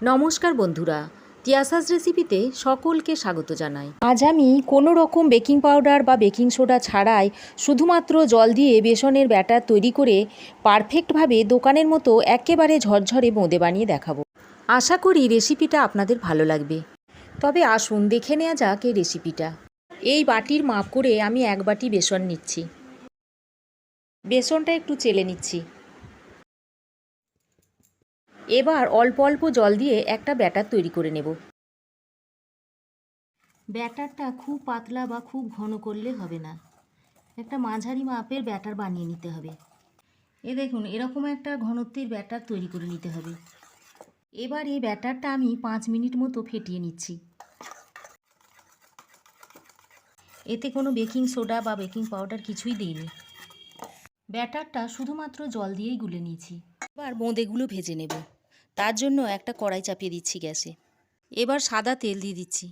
নমস্কার বন্ধুরা, তিয়াসাস রেসিপিতে সকলকে স্বাগত জানাই। আজ আমি কোনো রকম বেকিং পাউডার বা বেকিং সোডা ছাড়াই শুধুমাত্র জল দিয়ে বেসনের ব্যাটার তৈরি করে পারফেক্টভাবে দোকানের মতো একেবারে ঝরঝরে বোঁদে বানিয়ে দেখাবো। আশা করি রেসিপিটা আপনাদের ভালো লাগবে। তবে আসুন দেখে নেওয়া যাক এই রেসিপিটা। এই বাটির মাপ করে আমি 1 বাটি বেসন নিচ্ছি। বেসনটা একটু চেলে নিচ্ছি। এবার অল্প অল্প জল দিয়ে একটা ব্যাটার তৈরি করে নেব। ব্যাটারটা খুব পাতলা বা খুব ঘন করলে হবে না, একটা মাঝারি মাপের ব্যাটার বানিয়ে নিতে হবে। দেখুন, এরকম একটা ঘনত্বের ব্যাটার তৈরি করে নিতে হবে। এবার এই ব্যাটারটা আমি 5 মিনিট মতো ফেটিয়ে নিচ্ছি। এতে কোনো বেকিং সোডা বা বেকিং পাউডার কিছুই দিইনি। ব্যাটারটা শুধুমাত্র জল দিয়েই গুলে নিয়েছি। এবার বোঁদেগুলো ভেজে নেব। তার জন্য একটা কড়াই চাপিয়ে দিচ্ছি গ্যাসে। এবার সাদা তেল দিয়ে দিচ্ছি।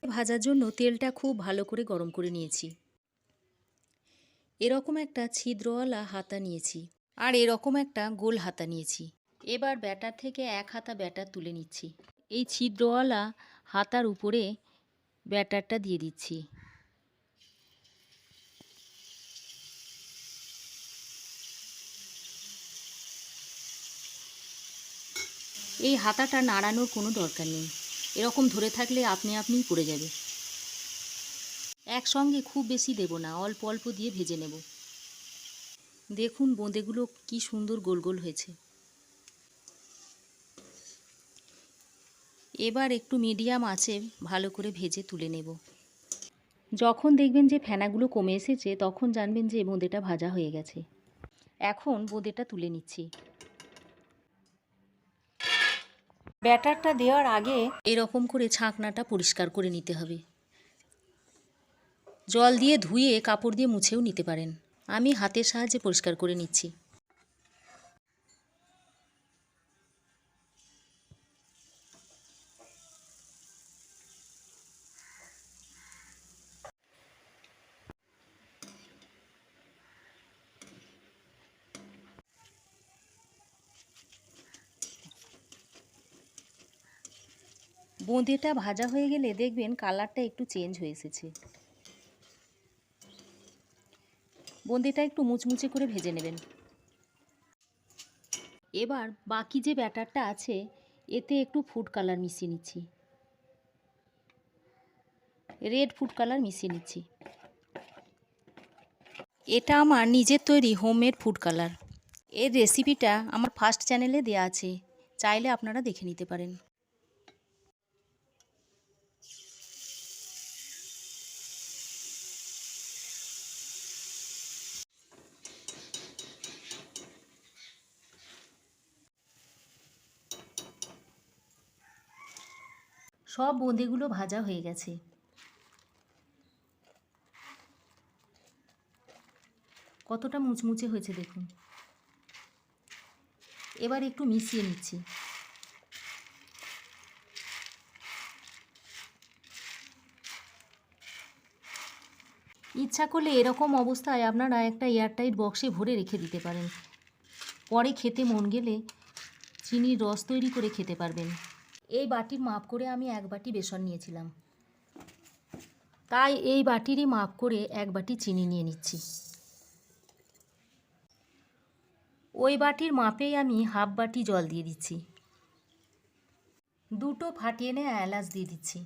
ভাজার জন্য তেলটা খুব ভালো করে গরম করে নিয়েছি। এরকম একটা ছিদ্রওয়ালা হাতা নিয়েছি আর এরকম একটা গোল হাতা নিয়েছি। এবার ব্যাটার থেকে 1 হাতা ব্যাটার তুলে নিচ্ছি। এই ছিদ্রওয়ালা হাতার উপরে ব্যাটারটা দিয়ে দিচ্ছি। এই হাতাটা নাড়ানোর কোনো দরকার নেই, এরকম ধরে থাকলে আপনিই পড়ে যাবে। একসঙ্গে খুব বেশি দেব না, অল্প অল্প দিয়ে ভেজে নেব। দেখুন বোঁদেগুলো কি সুন্দর গোল গোল হয়েছে। এবার একটু মিডিয়াম আঁচে ভালো করে ভেজে তুলে নেব। যখন দেখবেন যে ফেনাগুলো কমে এসেছে তখন জানবেন যে বোঁদেটা ভাজা হয়ে গেছে। এখন বোঁদেটা তুলে নিচ্ছি। ব্যাটারটা দেওয়ার আগে এরকম করে ছাঁকনাটা পরিষ্কার করে নিতে হবে। জল দিয়ে ধুয়ে কাপড় দিয়ে মুছেও নিতে পারেন। আমি হাতের সাহায্যে পরিষ্কার করে নিচ্ছি। বোঁদেটা ভাজা হয়ে গেলে দেখবেন কালারটা একটু চেঞ্জ হয়ে এসেছে। বোঁদেটা একটু মুচমুচে করে ভেজে নেবেন। এবার বাকি যে ব্যাটারটা আছে এতে একটু ফুড কালার মিশিয়ে নিচ্ছি। রেড ফুড কালার মিশিয়ে নিচ্ছি। এটা আমার নিজের তৈরি হোমমেড ফুড কালার। এর রেসিপিটা আমার ফার্স্ট চ্যানেলে দেওয়া আছে, চাইলে আপনারা দেখে নিতে পারেন। সব বোঁদেগুলো ভাজা হয়ে গেছে। কতটা মুচমুচে হয়েছে দেখুন। এবার একটু মিশিয়ে নিচ্ছি। ইচ্ছা করলে এরকম অবস্থায় আপনারা একটা এয়ারটাইট বক্সে ভরে রেখে দিতে পারেন। পরে খেতে মন গেলে চিনির রস তৈরি করে খেতে পারবেন। এই বাটির মাপ করে আমি 1 বাটি বেসন নিয়েছিলাম, তাই এই বাটিরই মাপ করে 1 বাটি চিনি নিয়ে নিচ্ছি। ওই বাটির মাপেই আমি হাফ বাটি জল দিয়ে দিচ্ছি। 2টো ফাটিয়ে নেওয়া এলাচ দিয়ে দিচ্ছি।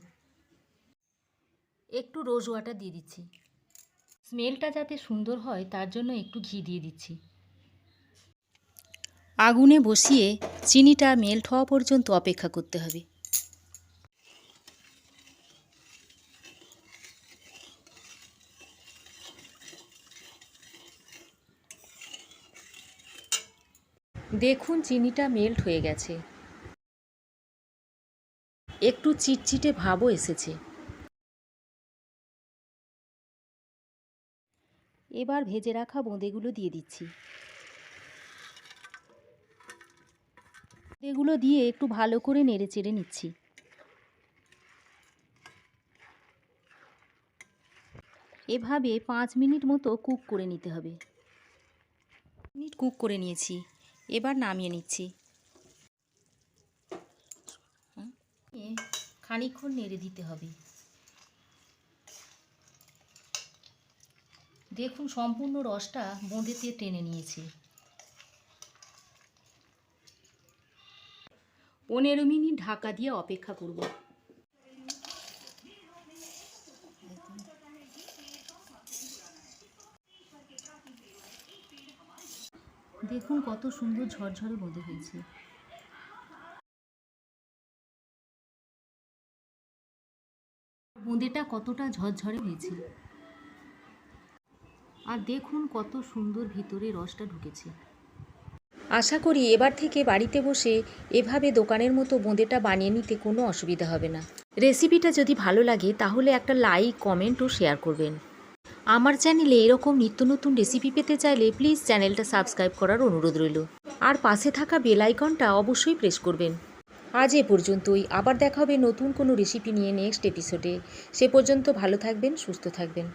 একটু রোজ ওয়াটার দিয়ে দিচ্ছি। স্মেলটা যাতে সুন্দর হয় তার জন্য একটু ঘি দিয়ে দিচ্ছি। আগুনে বসিয়ে চিনিটা মেল্ট হওয়া পর্যন্ত অপেক্ষা করতে হবে। দেখুন চিনিটা মেল্ট হয়ে গেছে, একটু চিটচিটে ভাবও এসেছে। এবার ভেজে রাখা বোঁদেগুলো দিয়ে দিচ্ছি। বোঁদেগুলো দিয়ে একটু ভালো করে নেড়ে চেড়ে নিচ্ছি। এভাবে 5 মিনিট মতো কুক করে নিতে হবে। মিনিট কুক করে নিয়েছি, এবার নামিয়ে নিচ্ছি। খানিকক্ষণ নেড়ে দিতে হবে। দেখুন সম্পূর্ণ রসটা বোঁদেতে টেনে নিয়েছে। 15 মিনিট ঢাকা দিয়ে অপেক্ষা করব। দেখুন কত সুন্দর ঝরঝরে বোঁদে হয়েছে। বোঁদেটা কতটা ঝরঝরে হয়েছে, আর দেখুন কত সুন্দর ভিতরে রসটা ঢুকেছে। আশা করি এবার থেকে বাড়িতে বসে এভাবে দোকানের মতো বোঁদেটা বানিয়ে নিতে কোনো অসুবিধা হবে না। রেসিপিটা যদি ভালো লাগে তাহলে একটা লাইক, কমেন্ট ও শেয়ার করবেন। আমার চ্যানেলে এরকম নিত্য নতুন রেসিপি পেতে চাইলে প্লিজ চ্যানেলটা সাবস্ক্রাইব করার অনুরোধ রইল, আর পাশে থাকা বেল আইকনটা অবশ্যই প্রেস করবেন। আজ এ পর্যন্তই, আবার দেখা হবে নতুন কোনো রেসিপি নিয়ে নেক্সট এপিসোডে। সে পর্যন্ত ভালো থাকবেন, সুস্থ থাকবেন।